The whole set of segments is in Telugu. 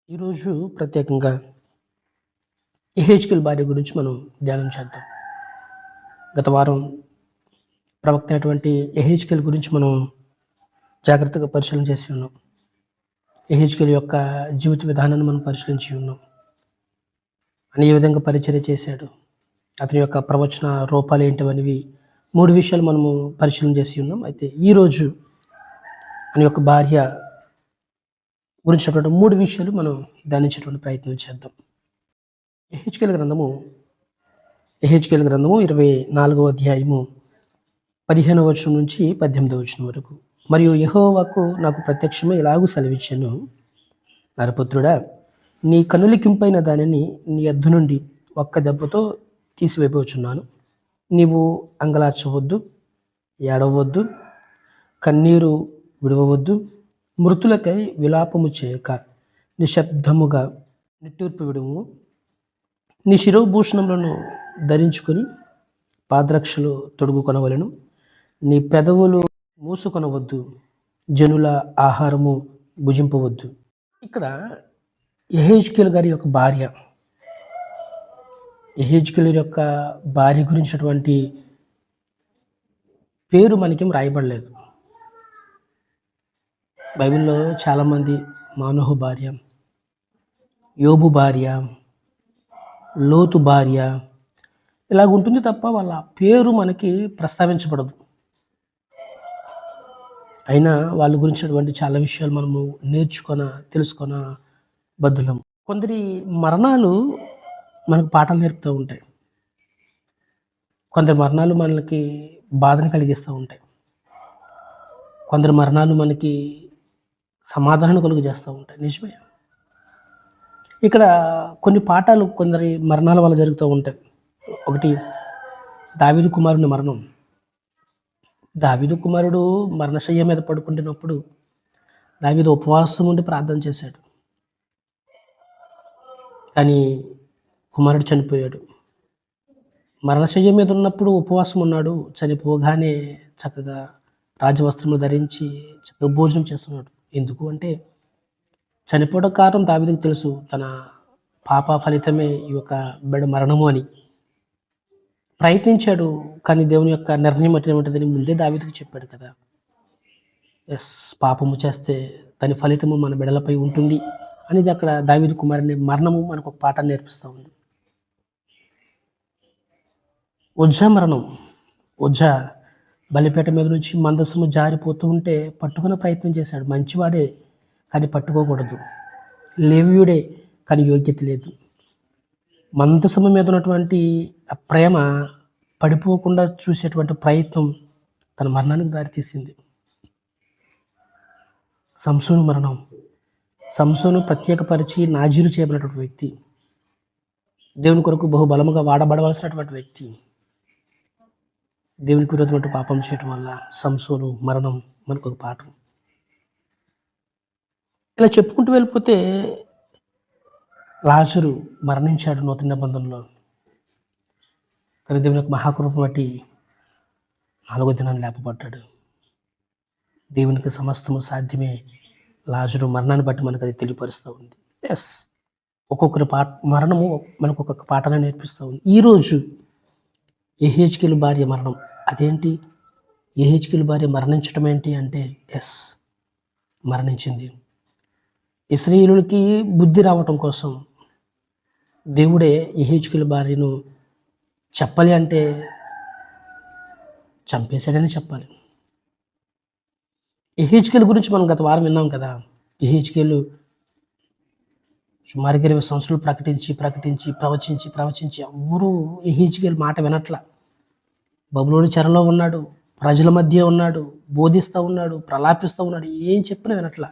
ఈరోజు ప్రత్యేకంగా యెహెజ్కేలు భార్య గురించి మనం ధ్యానం చేద్దాం. గత వారం ప్రవక్త అయినటువంటి యెహెజ్కేలు గురించి మనం జాగ్రత్తగా పరిశీలన చేసి ఉన్నాం. యెహెజ్కేలు యొక్క జీవిత విధానాన్ని మనం పరిశీలించి ఉన్నాం. అని ఏ విధంగా పరిచర్య చేశాడు, అతని యొక్క ప్రవచన రూపాలు ఏంటివనేవి 3 విషయాలు మనము పరిశీలన చేసి ఉన్నాం. అయితే ఈరోజు అని యొక్క భార్య గురించినటువంటి 3 విషయాలు మనం ధ్యానించేటువంటి ప్రయత్నం చేద్దాం. యెహెజ్కేలు గ్రంథము 24వ అధ్యాయము 15వ వచనం నుంచి 18వ వచనం వరకు. మరియు యెహోవాకు నాకు ప్రత్యక్షమై ఇలాగూ సెలవిచ్చెను, నరపుత్రుడా, నీ కన్నులకింపైన దానిని నీ యొద్ద నుండి ఒక్క దెబ్బతో తీసివేయబోచున్నాను. నీవు అంగలార్చవద్దు, ఏడవద్దు, కన్నీరు విడవవద్దు, మృతులకై విలాపము చేయక నిశ్శబ్దముగా నిట్టూర్పు విడుము. నీ శిరోభూషణములను ధరించుకొని పాదరక్షలు తొడుగుకొనవలెను. నీ పెదవులు మూసుకొనవద్దు, జనుల ఆహారము భుజింపవద్దు. ఇక్కడ యెహెజ్కేలు గారి యొక్క భార్య, యెహెజ్కేలు యొక్క భార్య గురించినటువంటి పేరు మనకేం రాయబడలేదు. బైబిల్లో చాలామంది మానోహు భార్య, యోబు భార్య, లోతు భార్య ఇలాగ ఉంటుంది తప్ప వాళ్ళ పేరు మనకి ప్రస్తావించబడదు. అయినా వాళ్ళ గురించినటువంటి చాలా విషయాలు మనము తెలుసుకొన బద్దులం. కొందరి మరణాలు మనకు పాఠాలు నేర్పుతూ ఉంటాయి. కొందరి మరణాలు మనకి బాధను కలిగిస్తూ ఉంటాయి. కొందరి మరణాలు మనకి సమాధానం కలుగజేస్తూ ఉంటాయి. నిజమే. ఇక్కడ కొన్ని పాఠాలు కొందరి మరణాల వల్ల జరుగుతూ ఉంటాయి. ఒకటి, దావీదు కుమారుని మరణం. దావీదు కుమారుడు మరణశయ్య మీద పడుకుంటున్నప్పుడు దావీదు ఉపవాసం ఉండి ప్రార్థన చేశాడు. కానీ కుమారుడు చనిపోయాడు. మరణశయ్య మీద ఉన్నప్పుడు ఉపవాసం ఉన్నాడు. చనిపోగానే చక్కగా రాజవస్త్రములు ధరించి చక్కగా భోజనం చేస్తున్నాడు. ఎందుకు అంటే చనిపోవడం కారణం దావీదుకు తెలుసు, తన పాప ఫలితమే ఈ యొక్క బిడ్డ మరణము అని. ప్రయత్నించాడు, కానీ దేవుని యొక్క నిర్ణయం అటువంటిదని ముందే దావీదుకు చెప్పాడు కదా. పాపము చేస్తే దాని ఫలితము మన బిడ్డలపై ఉంటుంది అనేది అక్కడ దావీదు కుమారుని మరణము మనకు ఒక పాఠాన్ని నేర్పిస్తూ ఉంది. ఉజ్జా మరణం. ఉజ్జా బలిపేట మీద నుంచి మందసము జారిపోతూ ఉంటే పట్టుకునే ప్రయత్నం చేశాడు. మంచివాడే కానీ పట్టుకోకూడదు, లేవీయుడే కానీ యోగ్యత లేదు. మందసము మీద ఉన్నటువంటి ఆ ప్రేమ పడిపోకుండా చూసేటువంటి ప్రయత్నం తన మరణానికి దారితీసింది. సంసోను మరణం. సంసోను ప్రత్యేకపరిచి నాజీరు చేయబడినటువంటి వ్యక్తి, దేవుని కొరకు బహుబలముగా వాడబడవలసినటువంటి వ్యక్తి, దేవునికి విరోధమైన పాపం చేయడం వల్ల సంసోను మరణం మనకు ఒక పాఠం. ఇలా చెప్పుకుంటూ వెళ్ళిపోతే లాజరు మరణించాడు నూతన నిబంధనలో. కానీ దేవుని యొక్క మహాకృప బట్టి 4వ దినాన్ని లేపబడ్డాడు. దేవునికి సమస్తము సాధ్యమే. లాజరు మరణాన్ని బట్టి మనకు అది తెలియపరుస్తూ ఉంది. ఒక్కొక్కరి మరణము మనకు ఒక్కొక్క పాఠాన్ని నేర్పిస్తూ ఉంది. ఈరోజు యెహెజ్కేలు భార్య మరణం. అదేంటి, యెహెజ్కేలు భార్య మరణించడం ఏంటి అంటే మరణించింది. ఇశ్రాయేలుకి బుద్ధి రావటం కోసం దేవుడే యెహెజ్కేలు భార్యను చెప్పాలి అంటే చంపేశాడని చెప్పాలి. యెహెజ్కేలు గురించి మనం గత వారం విన్నాం కదా. యెహెజ్కేలు సుమారుగా 20 సంవత్సరాలు ప్రవచించి ఎవ్వరూ యెహెజ్కేలు మాట వినట్ల. బబులోను చెరలో ఉన్నాడు, ప్రజల మధ్య ఉన్నాడు, బోధిస్తూ ఉన్నాడు, ప్రలాపిస్తూ ఉన్నాడు, ఏం చెప్పినా వినట్ల.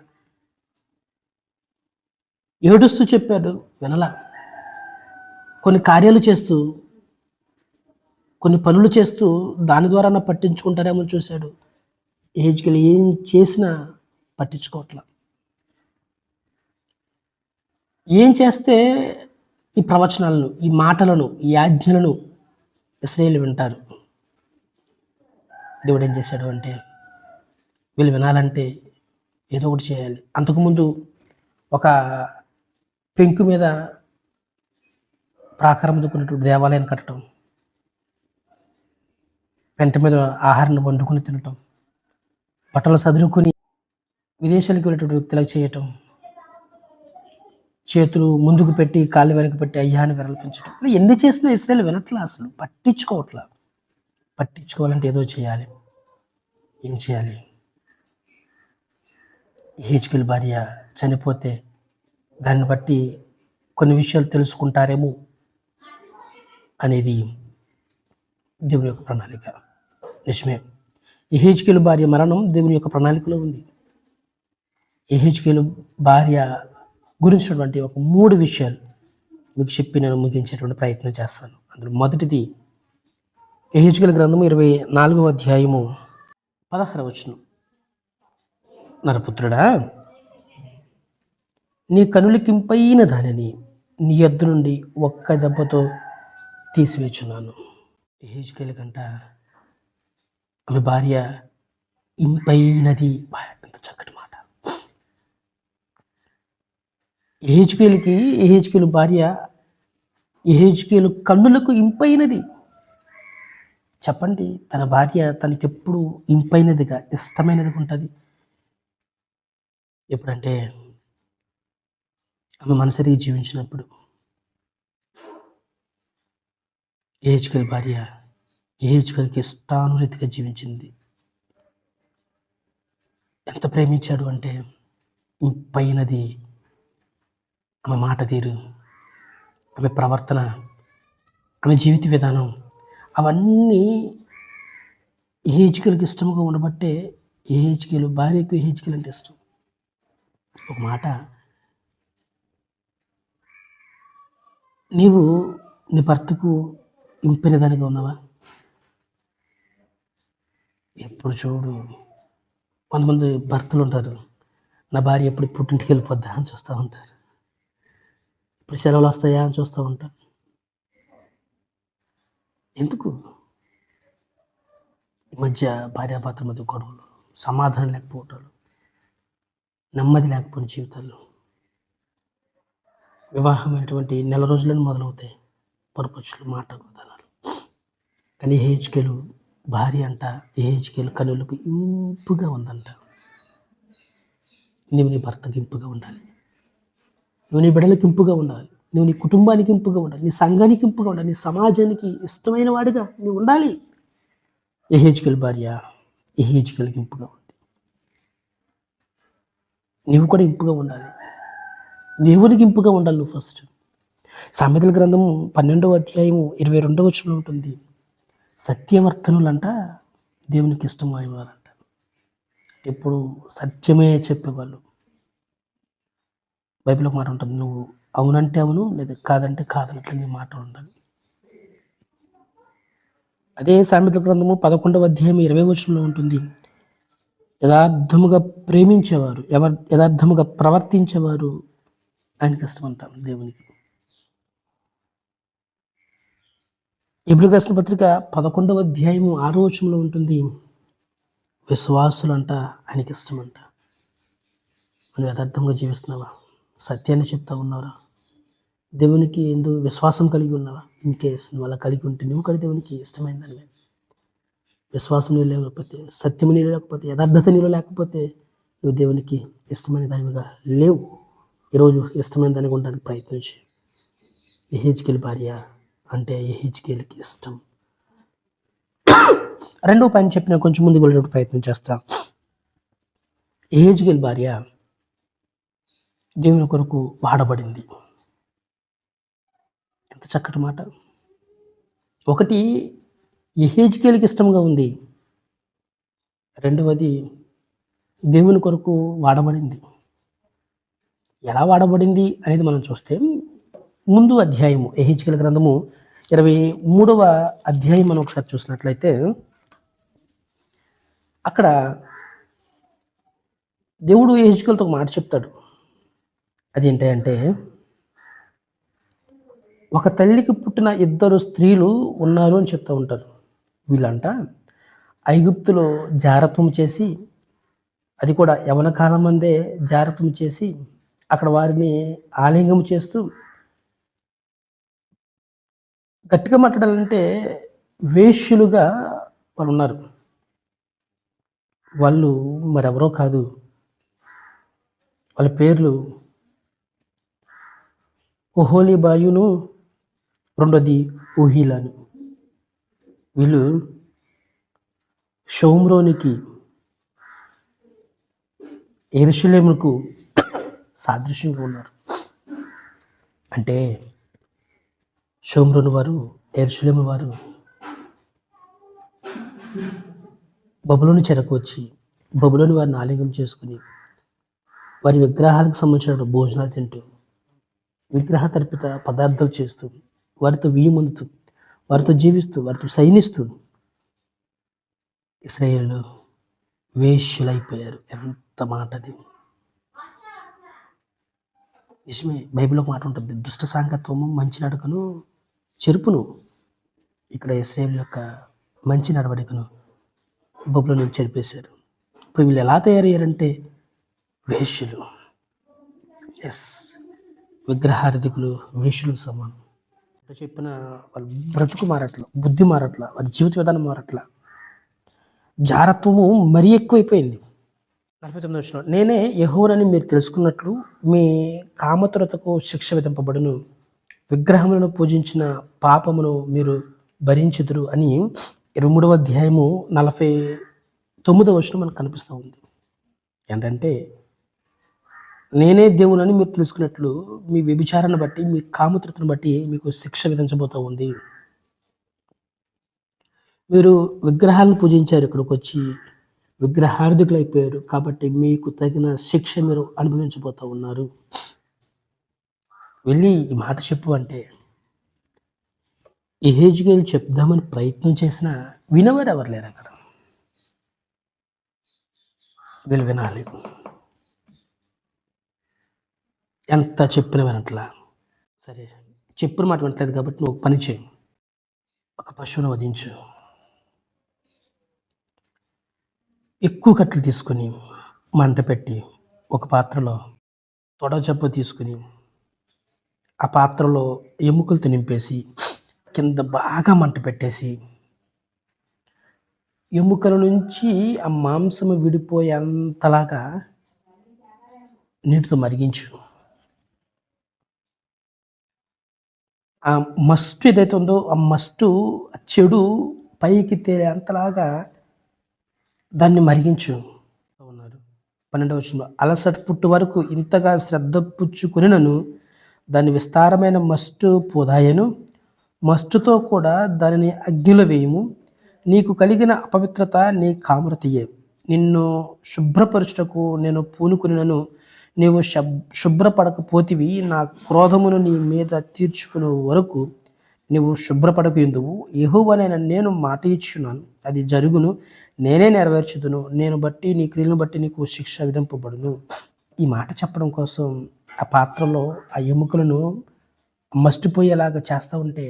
ఏడుస్తూ చెప్పాడు, వినలా. కొన్ని కార్యాలు చేస్తూ, కొన్ని పనులు చేస్తూ దాని ద్వారా పట్టించుకుంటారేమో చూశాడు. యెహెజ్కేలు ఏం చేసినా పట్టించుకోవట్లా. ఏం చేస్తే ఈ ప్రవచనాలను, ఈ మాటలను, ఈ ఆజ్ఞలను ఇశ్రాయేలు వింటారు? దేవుడు ఏం చేశాడు అంటే, వీళ్ళు వినాలంటే ఏదో ఒకటి చేయాలి. అంతకుముందు ఒక పెంకు మీద ప్రాకారం దుక్కున్నటువంటి దేవాలయాన్ని కట్టడం, పెంట మీద ఆహారాన్ని వండుకొని తినటం, బట్టలు సదురుకొని విదేశాలకు వెళ్ళేటువంటి వ్యక్తులకు చేయటం, చేతులు ముందుకు పెట్టి కాళ్ళు వెనక్కి పెట్టి అయ్యాన్ని విరల్పించడం. ఇలా ఎన్ని చేసినా ఇస్రాయేల్ వినట్లా, అసలు పట్టించుకోవట్లా. పట్టించుకోవాలంటే ఏదో చేయాలి. ఏం చేయాలి? యెహెజ్కేలు భార్య చనిపోతే దాన్ని బట్టి కొన్ని విషయాలు తెలుసుకుంటారేమో అనేది దేవుని యొక్క ప్రణాళిక. నిజమే, యెహెజ్కేలు భార్య మరణం దేవుని యొక్క ప్రణాళికలో ఉంది. యెహెజ్కేలు భార్య గురించినటువంటి ఒక 3 విషయాలు మీకు చెప్పి నేను ముగించేటువంటి ప్రయత్నం చేస్తాను. అందులో మొదటిది యెహెజ్కేలు గ్రంథము 24వ అధ్యాయము 16వ వచనం. నరపుత్రుడా, నీ కనులకింపైన దానిని నీ యొద్ద నుండి ఒక్క దెబ్బతో తీసివేచున్నాను. యెహెజ్కేలు కంట ఆమె భార్య ఇంపైనది. ఎంత చక్కటి మాట. యెహెజ్కేలు భార్య యెహెజ్కేలు కన్నులకు ఇంపైనది. చెప్పండి, తన భార్య తనకెప్పుడు ఇంపైనదిగా, ఇష్టమైనదిగా ఉంటుంది. ఎప్పుడంటే ఆమె మనసరిగి జీవించినప్పుడు. యెహెజ్కేలు భార్య యెహెజ్కేలుకి ఇష్టానురీతిగా జీవించింది. ఎంత ప్రేమించాడు అంటే ఇంపైనది ఆమె మాట తీరు, ఆమె ప్రవర్తన, ఆమె జీవిత విధానం, అవన్నీ యెహెజ్కేలుకి ఇష్టముగా ఉండబట్టే యెహెజ్కేలు భార్యకు యెహెజ్కేలు అంటే ఇష్టం. ఒక మాట, నీవు నీ భర్తకు ఇంపిన దానిగా ఉన్నావా? ఎప్పుడు చూడు కొంతమంది భర్తలు ఉంటారు, నా భార్య ఎప్పుడు పుట్టింటికి వెళ్ళిపోద్దా అని చూస్తూ ఉంటారు, ఇప్పుడు సెలవులు వస్తాయా అని చూస్తూ ఉంటారు. ఎందుకు? ఈ మధ్య భార్యాభర్తల మధ్య గొడవలు, సమాధానం లేకపోవటాలు, నెమ్మది లేకపోయిన జీవితాలు. వివాహమైనటువంటి నెల రోజులను మొదలవుతాయి పరుపచ్చులు, మాటలు. కానీ యెహెజ్కేలు భార్య అంట, యెహెజ్కేలు కనులకు ఇంపుగా ఉందంట. నువ్వు నీ భర్తకి ఇంపుగా ఉండాలి, నువ్వు నీ బిడ్డలకు ఇంపుగా ఉండాలి, నువ్వు నీ కుటుంబానికి ఇంపుగా ఉండాలి, నీ సంఘానికి ఇంపుగా ఉండాలి, నీ సమాజానికి ఇష్టమైన వాడిగా నువ్వు ఉండాలి. యెహెజ్కేలు భార్య యెహెజ్కేలుకి ఇంపుగా ఉంది. నువ్వు కూడా ఇంపుగా ఉండాలి, దేవునికి ఇంపుగా ఉండాలి నువ్వు ఫస్ట్. సామెతల గ్రంథము 12వ అధ్యాయము 22వ వచనంలో ఉంటుంది, సత్యవర్తనులంట దేవునికి ఇష్టమైన వారంట. ఎప్పుడు సత్యమే చెప్పేవాళ్ళు. బైబిల్ ఒక మాట ఉంటుంది, నువ్వు అవునంటే అవును, లేదా కాదంటే కాదన్నట్లు నీ మాట ఉండాలి. అదే సామెతల గ్రంథము 11వ అధ్యాయం 20వ వచనంలో ఉంటుంది, యథార్థముగా ప్రేమించేవారు, యథార్థముగా ప్రవర్తించేవారు ఆయనకి ఇష్టం అంటాం దేవునికి. హెబ్రీ రాసిన పత్రిక 11వ అధ్యాయము 6వ వచనంలో ఉంటుంది, విశ్వాసులంట ఆయనకి ఇష్టమంట. మనం యథార్థంగా జీవిస్తున్నావా? సత్యాన్ని చెప్తా ఉన్నారా? దేవునికి ఎందుకు విశ్వాసం కలిగి ఉన్నావా? ఇన్ కేస్ నువ్వు అలా కలిగి ఉంటే నువ్వు కూడా దేవునికి ఇష్టమైన దానివే. విశ్వాసం నీళ్ళు లేకపోతే, సత్యము నీళ్ళు లేకపోతే, యథార్థత నీళ్ళు లేకపోతే నువ్వు దేవునికి ఇష్టమైన దానివిగా లేవు. ఈరోజు ఇష్టమైన దానికి ఉండడానికి ప్రయత్నించి. యెహెజ్కేలు భార్య అంటే యెహెజ్కేలుకి ఇష్టం. రెండో పైన చెప్పిన కొంచెం ముందుకు వెళ్ళేటప్పుడు ప్రయత్నం చేస్తా. యెహెజ్కేలు భార్య దేవుని కొరకు వాడబడింది. ఎంత చక్కటి మాట. ఒకటి, యెహెజ్కేలుకి ఇష్టంగా ఉంది. రెండవది, దేవుని కొరకు వాడబడింది. ఎలా వాడబడింది అనేది మనం చూస్తే, ముందు అధ్యాయము యెహెజ్కేలు గ్రంథము 23వ అధ్యాయం మనం ఒకసారి చూసినట్లయితే, అక్కడ దేవుడు యెహెజ్కేలుతో ఒక మాట చెప్తాడు. అదేంటంటే, ఒక తల్లికి పుట్టిన 2 స్త్రీలు ఉన్నారు అని చెప్తూ ఉంటారు. వీళ్ళంట ఐగుప్తులో జారత్వం చేసి, అది కూడా యవన కాలం మందే జారత్వం చేసి అక్కడ వారిని ఆలింగనం చేస్తూ గట్టిగా మాట్లాడాలంటే వేశ్యులుగా వాళ్ళున్నారు. వాళ్ళు మరెవరో కాదు. వాళ్ళ పేర్లు ఒహోలీబాయును, రెండోది ఊహీలాను. వీళ్ళు షోమ్రోనికి, యెరూషలేముకు సాదృశ్యంగా ఉన్నారు. అంటే షోమ్రోను వారు, యెరూషలేము వారు బబులోను చెరకు వచ్చి బబులోని వారిని ఆలింగనం చేసుకుని వారి విగ్రహాలకు సంబంధించిన భోజనాలు తింటూ విగ్రహ తర్పిత పదార్థాలు చేస్తూ వారితో వీయమందుతూ వారితో జీవిస్తూ వారితో సైనిస్తూ ఇశ్రాయేలు వేశ్యులైపోయారు. ఎంత మాట అది! నిజమే. బైబిల్లో ఒక మాట ఉంటుంది, దుష్ట సాంగత్వము మంచి నడకను చెరుపును. ఇక్కడ ఇశ్రాయేలు యొక్క మంచి నడవడికను బబులోను చెరిపేశారు. ఇప్పుడు వీళ్ళు ఎలా తయారయ్యారంటే వేశ్యులు. ఎస్, విగ్రహారధికులు, వేశ్యులకు సమానం. ఎంత చెప్పిన వాళ్ళ బ్రతుకు మారట్ల, బుద్ధి మారట్ల, వారి జీవిత విధానం మారట్ల, జారత్వము మరీ ఎక్కువైపోయింది. 49వ వచనం, నేనే యెహోవానని మీరు తెలుసుకున్నట్లు మీ కామతురతకు శిక్ష విధింపబడును, విగ్రహములను పూజించిన పాపమును మీరు భరించుదురు అని 23వ అధ్యాయము 49వ వచనం మనకు కనిపిస్తూ ఉంది. ఏంటంటే నేనే దేవునని మీరు తెలుసుకున్నట్లు మీ వ్యభిచారాన్ని బట్టి, మీ కామతృతను బట్టి మీకు శిక్ష విధించబోతూ ఉంది. మీరు విగ్రహాలను పూజించారు, ఇక్కడికి వచ్చి విగ్రహార్థికులు అయిపోయారు, కాబట్టి మీకు తగిన శిక్ష మీరు అనుభవించబోతూ ఉన్నారు. వెళ్ళి ఈ మాట చెప్పు అంటే యెహెజ్కేలు చెప్దామని ప్రయత్నం చేసినా వినేవారు ఎవరు లేరు అక్కడ. వీళ్ళు వినాలి, ఎంత చెప్పినా వినట్లా. సరే, చెప్పిన మాట వినట్లేదు కాబట్టి నువ్వు పని చేయి, ఒక పశువును వధించు, ఎక్కువ కట్టెలు తీసుకొని మంట పెట్టి ఒక పాత్రలో తొడ జబ్బు తీసుకుని ఆ పాత్రలో ఎముకలతో నింపేసి కింద బాగా మంట పెట్టేసి ఎముకల నుంచి ఆ మాంసము విడిపోయేంతలాగా నీటితో మరిగించు. ఆ మస్టు ఏదైతే ఉందో ఆ మస్టు చెడు పైకి తేలేంతలాగా దాన్ని మరిగించు ఉన్నారు. 12వ వచనంలో, అలసట పుట్టు వరకు ఇంతగా శ్రద్ధ పుచ్చుకునినను దాని విస్తారమైన మస్టు పోదాయను, మస్టుతో కూడా దానిని అగ్నిలో వేయము, నీకు కలిగిన అపవిత్రత నీ కామరతయే, నిన్ను శుభ్రపరచుటకు నేను పూనుకునినను, నీవు శుభ్రపడకపోతివి, నా క్రోధమును నీ మీద తీర్చుకునే వరకు నీవు శుభ్రపడకు ఎందువు, యెహోవానైన నేను మాట ఇచ్చున్నాను, అది జరుగును, నేనే నెరవేర్చుదును, నేను బట్టి నీ క్రియలను బట్టి నీకు శిక్ష విధింపబడును. ఈ మాట చెప్పడం కోసం ఆ పాత్రలో ఆ ఎముకలను మస్టిపోయేలాగా చేస్తూ ఉంటే,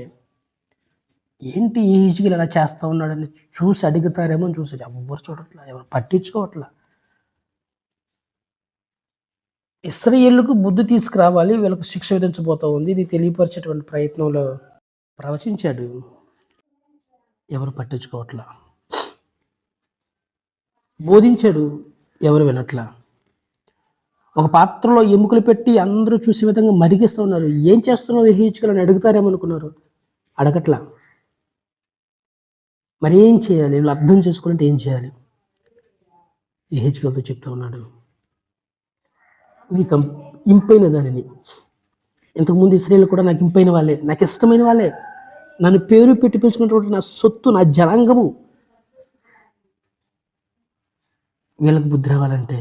ఏంటి యెహెజ్కేలు ఇలా చేస్తూ ఉన్నాడని చూసి అడుగుతారేమో అని చూసి ఎవ్వరు చూడట్లా, ఎవరు పట్టించుకోవట్లా. ఇశ్రాయేలుకు బుద్ధి తీసుకురావాలి, వీళ్ళకు శిక్ష విధించబోతూ ఉంది, ఇది తెలియపరిచేటువంటి ప్రయత్నంలో ప్రవచించాడు, ఎవరు పట్టించుకోవట్లా. బోధించాడు, ఎవరు వినట్లా. ఒక పాత్రలో ఎముకలు పెట్టి అందరూ చూసే విధంగా మరిగిస్తూ ఉన్నారు. ఏం చేస్తున్నావు యెహెజ్కేలు అని అడుగుతారేమో అనుకున్నారు, అడగట్లా. మరి ఏం చేయాలి, వీళ్ళు అర్థం చేసుకోవాలంటే ఏం చేయాలి? యెహెజ్కేలుతో చెప్తా ఉన్నాడు, నీకు ఇంపైన దానిని, ఇంతకుముందు ఇశ్రాయేలు కూడా నాకు ఇంపైన వాళ్ళే, నాకు ఇష్టమైన వాళ్ళే, నన్ను పేరు పెట్టి పిలుచుకున్నటువంటి నా సొత్తు, నా జనాంగము, వీళ్ళకి బుద్ధి రావాలంటే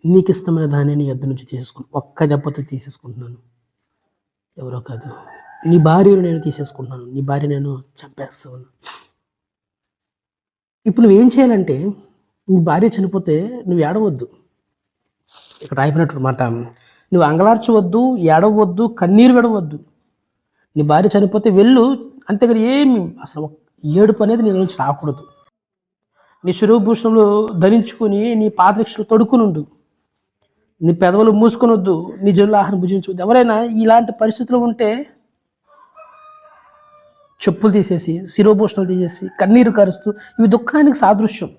నీకు ఇష్టమైన దాన్ని నీ యొద్ద నుంచి ఒక్క దెబ్బతో తీసేసుకుంటున్నాను, ఎవరో కాదు, నీ భార్యను నేను తీసేసుకుంటున్నాను, నీ భార్య నేను చంపేస్తాను. ఇప్పుడు నువ్వేం చేయాలంటే, నీ భార్య చనిపోతే నువ్వు ఏడవద్దు, ఇక్కడ రాయిపోయినట్టు మాట, నువ్వు అంగలార్చవద్దు, ఏడవద్దు, కన్నీరు విడవద్దు. నీ భార్య చనిపోతే వెళ్ళు, అంతేగాని ఏమి అసలు ఏడుపు అనేది నీ నుంచి రాకూడదు. నీ శిరోభూషణంలో ధరించుకొని నీ పాదరక్షలు తొడుక్కునుండు, నీ పెదవులు మూసుకొనొద్దు, నీ జనుల ఆహారం భుజించవద్దు. ఎవరైనా ఇలాంటి పరిస్థితులు ఉంటే చెప్పులు తీసేసి, శిరోభూషణలు తీసేసి, కన్నీరు కరుస్తూ, ఇవి దుఃఖానికి సాదృశ్యం.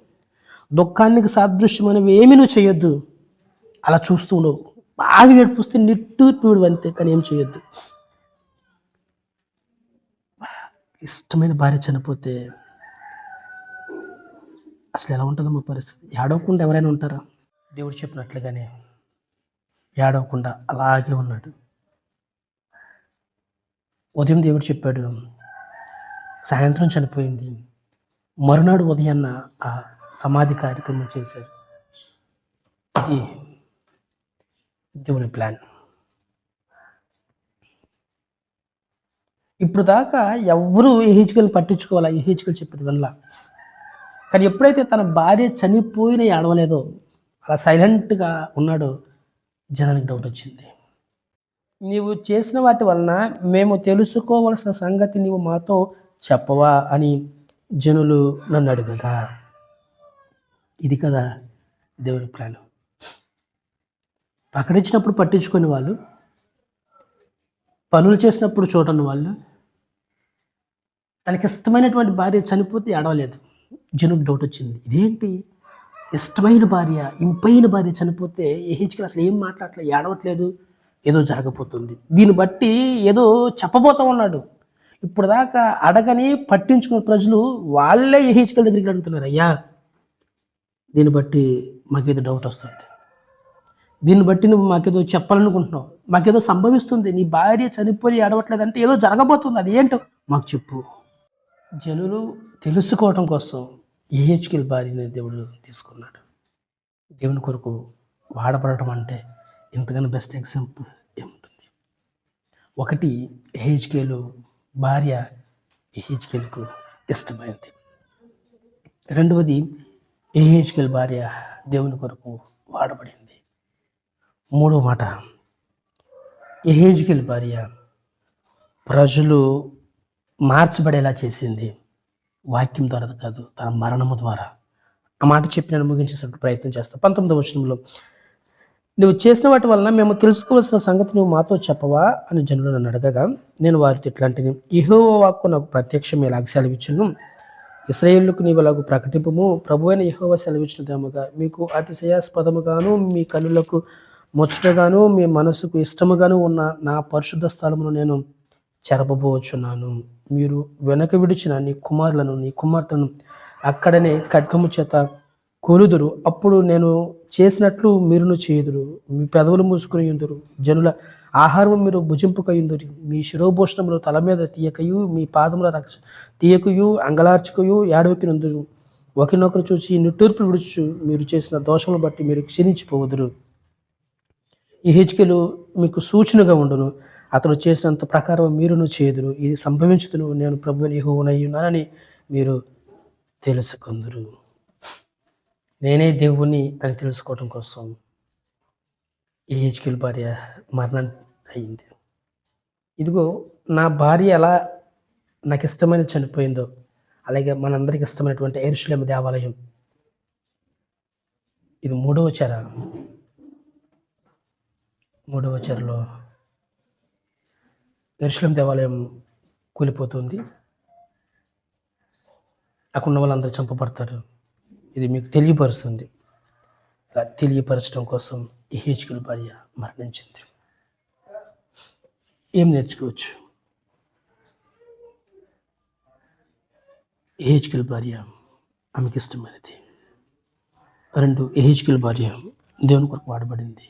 దుఃఖానికి సాదృశ్యం అనేవి ఏమీ నువ్వు చేయొద్దు. అలా చూస్తూ ఉండవు. బాగా ఏడిపిస్తే నిట్టూర్పుడు అంతే, కానీ ఏం చేయొద్దు. ఇష్టమైన భార్య చనిపోతే అసలు ఎలా ఉంటుందో మా పరిస్థితి? ఏడవకుండా ఎవరైనా ఉంటారా? దేవుడు చెప్పినట్లుగానే ఏడవకుండా అలాగే ఉన్నాడు. ఉదయం దేవుడు చెప్పాడు, సాయంత్రం చనిపోయింది. మరునాడు ఉదయాన్న ఆ సమాధి కార్యక్రమం చేశారు. ఇది దేవుని ప్లాన్. ఇప్పుడు దాకా ఎవ్వరూ యెహెజ్కేలుని పట్టించుకోవాలా, యెహెజ్కేలు చెప్పేది వల్ల. కానీ ఎప్పుడైతే తన భార్య చనిపోయిన ఏడవలేదో, అలా సైలెంట్గా ఉన్నాడో, జనానికి డౌట్ వచ్చింది. నీవు చేసిన వాటి వలన మేము తెలుసుకోవలసిన సంగతి నీవు మాతో చెప్పవా అని జనులు నన్ను అడుగగా. ఇది కదా దేవుని ప్లాన్. ప్రకటించినప్పుడు పట్టించుకునే వాళ్ళు, పనులు చేసినప్పుడు చూడని వాళ్ళు, తనకి ఇష్టమైనటువంటి భార్య చనిపోతే ఏడవలేదు. జనుకు డౌట్ వచ్చింది, ఇదేంటి ఇష్టమైన భార్య, ఇంపైన భార్య చనిపోతే యెహెజ్కేలు అసలు ఏం మాట్లాడట్లేదు, ఏడవట్లేదు, ఏదో జరగబోతుంది. దీన్ని బట్టి ఏదో చెప్పబోతూ ఉన్నాడు. ఇప్పుడు దాకా అడగని పట్టించుకున్న ప్రజలు వాళ్ళే యెహెజ్కేలు దగ్గరికి అడుగుతున్నారు, అయ్యా దీన్ని బట్టి మాకేదో డౌట్ వస్తుంది, దీన్ని బట్టి నువ్వు మాకేదో చెప్పాలనుకుంటున్నావు, మాకేదో సంభవిస్తుంది, నీ భార్య చనిపోయి ఏడవట్లేదంటే ఏదో జరగబోతుంది, అది ఏంటో మాకు చెప్పు. జనులు తెలుసుకోవటం కోసం యెహెజ్కేలు భార్యని దేవుడు తీసుకున్నాడు. దేవుని కొరకు వాడబడటం అంటే ఇంతకన్నా బెస్ట్ ఎగ్జాంపుల్ ఏముంటుంది? ఒకటి, యెహెజ్కేలు భార్య యెహెజ్కేలుకు ఇష్టమైనది. రెండవది, యెహెజ్కేలు భార్య దేవుని కొరకు వాడబడింది. మూడవ మాట, యెహెజ్కేలు భార్య ప్రజలు మార్చబడేలా చేసింది. వాక్యం ద్వారా కాదు, తన మరణము ద్వారా. ఆ మాట చెప్పి నేను ముగించేసరికి ప్రయత్నం చేస్తాను. 19వ వచనంలో, నువ్వు చేసిన వాటి వలన మేము తెలుసుకోవాల్సిన సంగతి నువ్వు మాతో చెప్పవా అని జనులు నన్ను అడగగా, నేను వారితో ఇట్లాంటిని, యెహోవా వాక్కు నాకు ప్రత్యక్షం ఇలాగ సెలవిచ్చును, ఇశ్రాయేలుకు నీవు ఇలాగ ప్రకటింపుము, ప్రభువైన యెహోవా సెలవిచ్చినదేమగా, మీకు అతిశయాస్పదముగాను మీ కన్నులకు ముచ్చటగాను మీ మనసుకు ఇష్టముగాను ఉన్న నా పరిశుద్ధ స్థలమును నేను చెరపబోచున్నాను. మీరు వెనక విడిచిన నీ కుమారులను నీ కుమార్తెలను అక్కడనే ఖడ్గము చేత కొలుదురు. అప్పుడు నేను చేసినట్లు మీరును చేయుదురు. మీ పెదవులు మూసుకుని ఉందురు. జనుల ఆహారం మీరు భుజింపుకయుందురు. మీ శిరోభూషణములు తల మీద తీయకయు, మీ పాదముల రక్ష తీయకయు, అంగలార్చుకయు ఏడవకినందురు. ఒకరినొకరు చూసి నిట్టూర్పులు విడుచు మీరు చేసిన దోషములను బట్టి మీరు క్షీణించిపోవుదురు. యెహెజ్కేలు మీకు సూచనగా ఉండును. అతడు చేసినంత ప్రకారం మీరును చేదురు. ఇది సంభవించుదును, నేను ప్రభువుని యెహోవానై ఉన్నానని మీరు తెలుసుకుందురు. నేనే దేవుని అని తెలుసుకోవడం కోసం యెహెజ్కేలు భార్య మరణం అయింది. ఇదిగో నా భార్య ఎలా నాకు ఇష్టమైన చనిపోయిందో, అలాగే మనందరికి ఇష్టమైనటువంటి యెరూషలేము దేవాలయం, ఇది మూడవ చెరలో యెరూషలేము దేవాలయం కూలిపోతుంది. అక్కడ ఉన్న వాళ్ళందరూ చంపబడతారు. ఇది మీకు తెలియపరుస్తుంది. తెలియపరచడం కోసం యెహెజ్కేలు భార్య మరణించింది. ఏం నేర్చుకోవచ్చు? యెహెజ్కేలు భార్య ఆమెకి ఇష్టమైనది. 2, యెహెజ్కేలు భార్య దేవుని కొరకు వాడబడింది.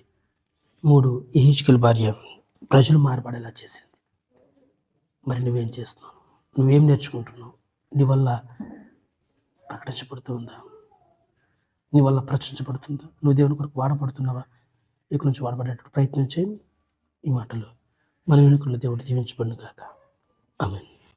3, యెహెజ్కేలు భార్య ప్రజలు మారబడేలా చేసింది. మరి నువ్వేం చేస్తున్నావు? నువ్వేం నేర్చుకుంటున్నావు? నీ వల్ల ప్రకటించబడుతూ ఉందా? నీ వల్ల ప్రచురించబడుతుందా? నువ్వు దేవుని కొరకు వాడబడుతున్నావా? ఇక నుంచి వాడబడేటప్పుడు ప్రయత్నం చేయి. ఈ మాటలు మన వెనుకల్లో దేవుడు దీవించబడును గాక. ఆమేన్.